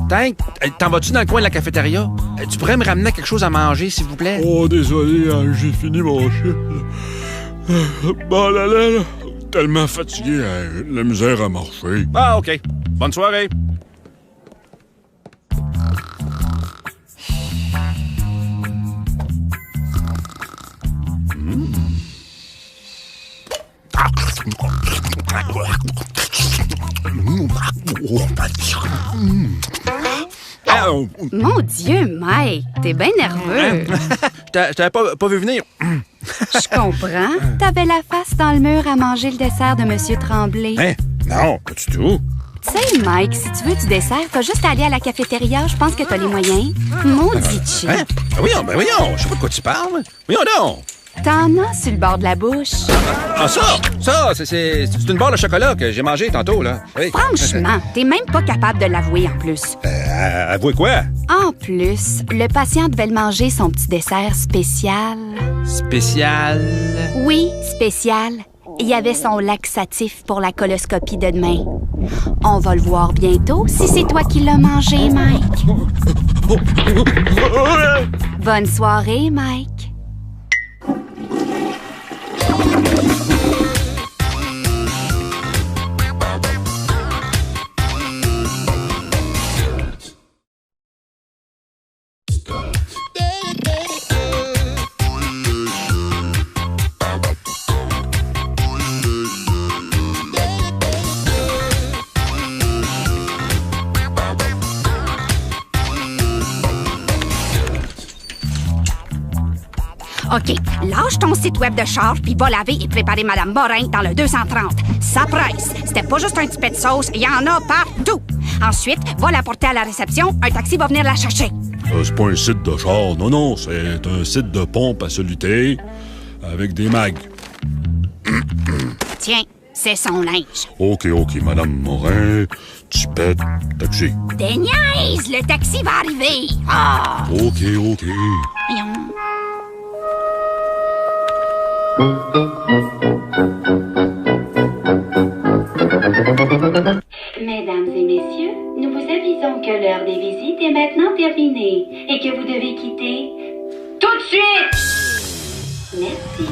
Tank, t'en vas-tu dans le coin de la cafétéria? Tu pourrais me ramener quelque chose à manger, s'il vous plaît? Oh, désolé, j'ai fini mon chiffre. Bon, là, tellement fatigué, la misère à marcher. Ah, OK. Bonne soirée. Mon Dieu, Mike, t'es bien nerveux. Je t'avais pas vu venir. Je comprends. T'avais la face dans le mur à manger le dessert de Monsieur Tremblay. Hein? Non, pas du tout. Tu sais, Mike, si tu veux du dessert, t'as juste à aller à la cafétéria. Je pense que t'as les moyens. Maudit chip. Hein? Ben voyons, je sais pas de quoi tu parles. Voyons donc. T'en as sur le bord de la bouche. Ah, ça, c'est une barre de chocolat que j'ai mangé tantôt, là. Oui. Franchement, t'es même pas capable de l'avouer en plus. Avouez quoi? En plus, le patient devait le manger son petit dessert spécial. Spécial? Oui, spécial. Il y avait son laxatif pour la coloscopie de demain. On va le voir bientôt si c'est toi qui l'as mangé, Mike. Bonne soirée, Mike. OK, lâche ton site web de charge puis va laver et préparer Madame Morin dans le 230. Ça presse. C'était pas juste un petit peu de sauce, il y en a partout. Ensuite, va la porter à la réception, un taxi va venir la chercher. C'est pas un site de char, non, c'est un site de pompe à soluté avec des mags. Tiens, c'est son linge. OK, Madame Morin, tipette, taxi. Des niaises, le taxi va arriver. Ah! OK. Voyons. Mesdames et messieurs, nous vous avisons que l'heure des visites est maintenant terminée et que vous devez quitter tout de suite. Merci.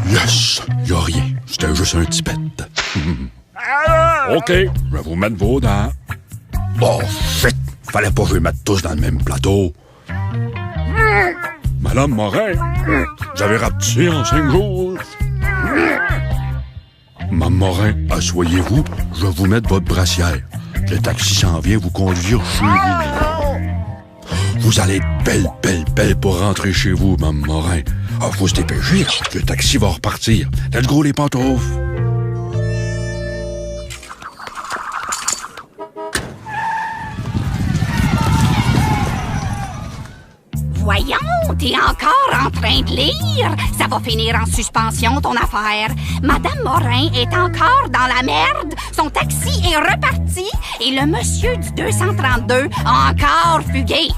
Yes! Y'a rien. C'était juste un petit pet. OK, je vais vous mettre vos dents. Oh, shit! Fallait pas que je les mette tous dans le même plateau. Madame Morin, vous avez rapetissé en 5 jours. Madame Morin, asseyez-vous, je vais vous mettre votre brassière. Le taxi s'en vient vous conduire chez vous. Vous allez être belle pour rentrer chez vous, Madame Morin. Ah, faut se dépêcher, là. Le taxi va repartir. Let's go, les pantoufles. Voyons, t'es encore en train de lire. Ça va finir en suspension, ton affaire. Madame Morin est encore dans la merde. Son taxi est reparti et le monsieur du 232 a encore fugué.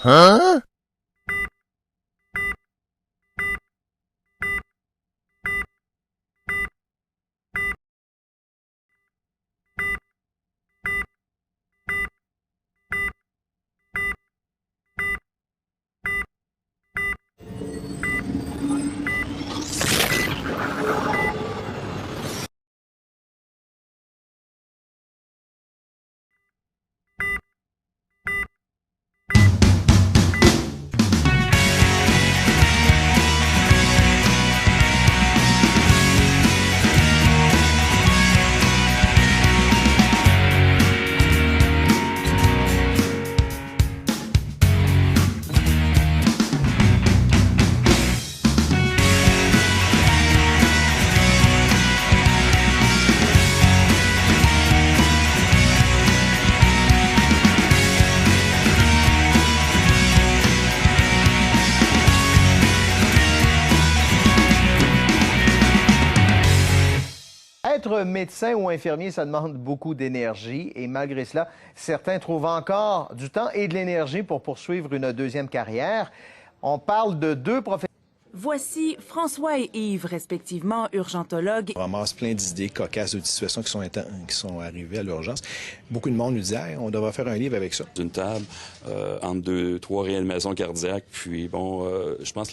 Huh? Être médecin ou infirmier, ça demande beaucoup d'énergie et malgré cela, certains trouvent encore du temps et de l'énergie pour poursuivre une deuxième carrière. On parle de deux professionnels. Voici François et Yves, respectivement urgentologues. On ramasse plein d'idées cocasses de situations qui sont arrivées à l'urgence. Beaucoup de monde nous dit hey, on devrait faire un livre avec ça. Une table, entre 3 réanimations cardiaques, puis bon, je pense...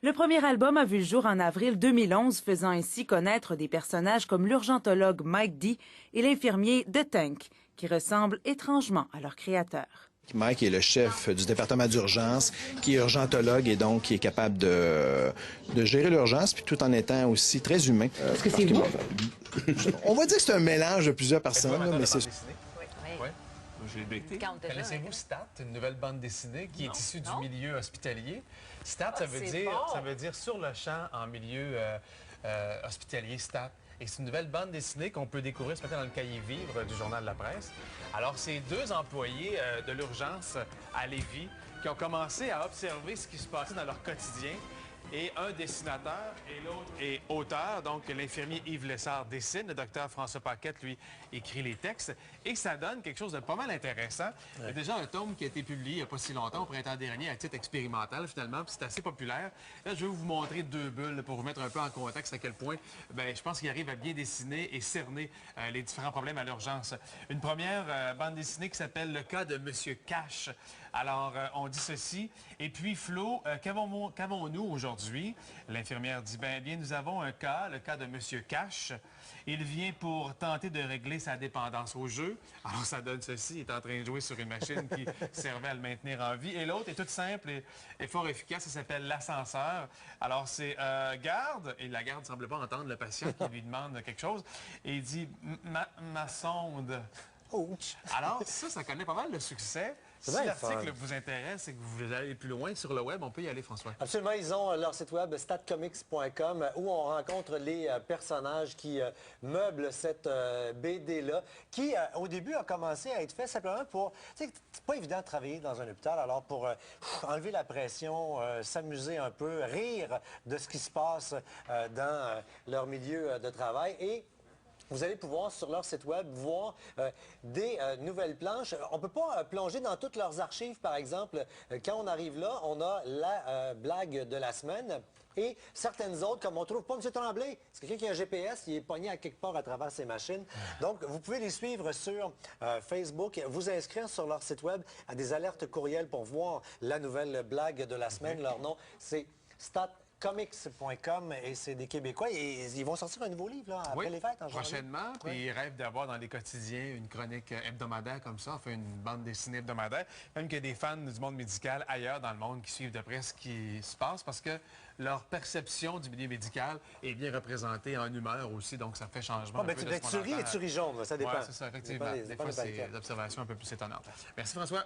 Le premier album a vu le jour en avril 2011, faisant ainsi connaître des personnages comme l'urgentologue Mike D et l'infirmier The Tank, qui ressemblent étrangement à leur créateur. Mike est le chef du département d'urgence, qui est urgentologue et donc qui est capable de gérer l'urgence, puis tout en étant aussi très humain. Est-ce que c'est vous? On va dire que c'est un mélange de plusieurs personnes, là, mais c'est... j'ai becté. Connaissez-vous Stat, une nouvelle bande dessinée qui est issue du milieu hospitalier? Stat, ça veut dire sur le champ en milieu hospitalier, Stat. Et c'est une nouvelle bande dessinée qu'on peut découvrir ce matin dans le cahier Vivre du Journal de la Presse. Alors, c'est 2 employés de l'urgence à Lévis qui ont commencé à observer ce qui se passait dans leur quotidien. Et un dessinateur et l'autre est auteur. Donc, l'infirmier Yves Lessard dessine. Le docteur François Paquette, lui, écrit les textes. Et ça donne quelque chose de pas mal intéressant. Il y a déjà un tome qui a été publié il n'y a pas si longtemps, au printemps dernier, à titre expérimental, finalement. Puis c'est assez populaire. Là, je vais vous montrer 2 bulles pour vous mettre un peu en contexte à quel point, je pense qu'il arrive à bien dessiner et cerner les différents problèmes à l'urgence. Une première bande dessinée qui s'appelle « Le cas de Monsieur Cash ». Alors, on dit ceci. Et puis, Flo, qu'avons-nous aujourd'hui? L'infirmière dit, bien, nous avons un cas, le cas de Monsieur Cash. Il vient pour tenter de régler sa dépendance au jeu. Alors, ça donne ceci. Il est en train de jouer sur une machine qui servait à le maintenir en vie. Et l'autre est toute simple et fort efficace. Ça s'appelle l'ascenseur. Alors, c'est garde. Et la garde ne semble pas entendre le patient qui lui demande quelque chose. Et il dit, ma sonde. Ouch. Alors, ça connaît pas mal de succès. Si l'article vous intéresse et que vous voulez aller plus loin sur le web, on peut y aller, François. Absolument. Ils ont leur site web statcomics.com où on rencontre les personnages qui meublent cette BD-là, qui, au début, a commencé à être fait simplement pour... C'est pas évident de travailler dans un hôpital, alors pour enlever la pression, s'amuser un peu, rire de ce qui se passe dans leur milieu de travail. Et vous allez pouvoir, sur leur site web, voir des nouvelles planches. On ne peut pas plonger dans toutes leurs archives, par exemple. Quand on arrive là, on a la blague de la semaine. Et certaines autres, comme on ne trouve pas M. Tremblay. C'est quelqu'un qui a un GPS, il est pogné à quelque part à travers ses machines. Donc, vous pouvez les suivre sur Facebook, vous inscrire sur leur site web à des alertes courriels pour voir la nouvelle blague de la semaine. Leur nom, c'est statcomics.com et c'est des Québécois. Et ils vont sortir un nouveau livre là, après les fêtes en janvier. Prochainement. Puis ils rêvent d'avoir dans les quotidiens une chronique hebdomadaire comme ça, enfin une bande dessinée hebdomadaire. Même qu'il y a des fans du monde médical ailleurs dans le monde qui suivent de près ce qui se passe parce que leur perception du milieu médical est bien représentée en humeur aussi, donc ça fait changement. Tu ris et tu ris jaune, ça dépend. Oui, c'est ça, effectivement. Des fois, c'est des observations un peu plus étonnantes. Merci François.